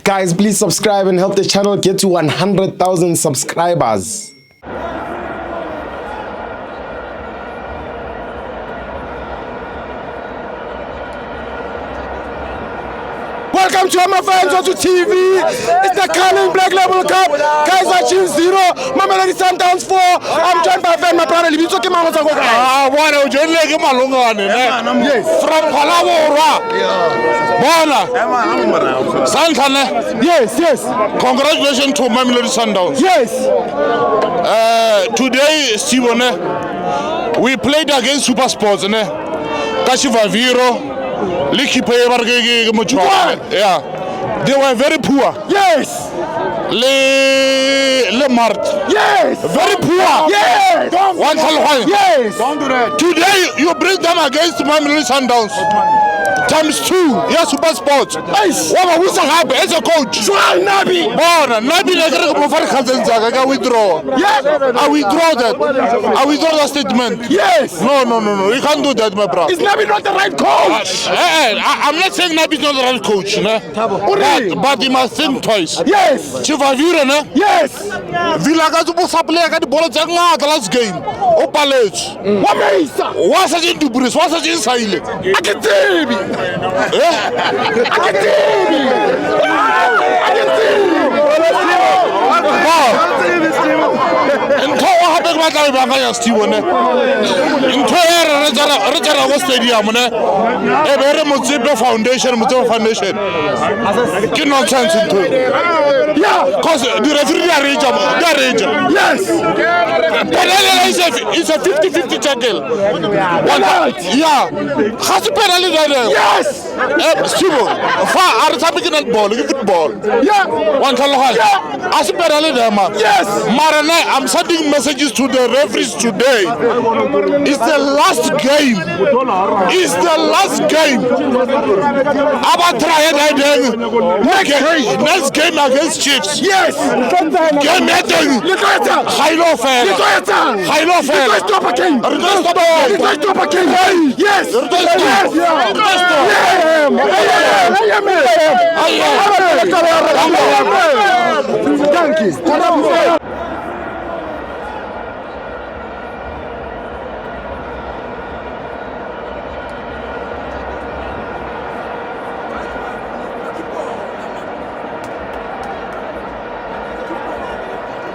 Guys, please subscribe and help the channel get to 100,000 subscribers. Welcome to FANS Wethu TV. It's the Carling Black Label Cup. Kaizer Chiefs 0, Mamelodi Sundowns 4. I'm joined by friend, my brother. Libitso ke mama tsa go kae? Bona o jone ke malungane ne. Yes. From Phalaborwa. Bona. Santlane. Yes. Congratulations to Mamelodi Sundowns. Yes. Today, Sibone, we played against Super Sports ne. Kashiva Viro. Yeah, they were very poor. Yes. Le Mart. Yes. Very poor. Yes. Yes. Don't do that. Today you bring them against Mamelodi Sundowns. Times 2. Yes, Super Sports. Nice. What was happen as a coach? Nabi. Nabi I withdraw. Yes. I withdraw that. I withdraw the statement. Yes. No. You can't do that, my brother. Is Nabi not the right coach? I'm not saying Nabi is not the right coach, but he must think twice. Yes. Chivavira, ne? Yes. Villa got to play the ball the last game. Opalage. What is that? What's it in Bruce? What's it inside? Foundation. Nonsense into it. Yeah, because the referee Yes. It's a 50-50 tackle. Yeah. Has to penalty there. Yes. Still, far are tapping that ball, football. Yeah. One yeah. As a penalty there, man. Yes. Marane, I'm sending messages to the referees today. It's the last game. It's the last game. About try it again. Next game against Chiefs. Yes. Game meeting. High-low fair. High-low fair. Yes.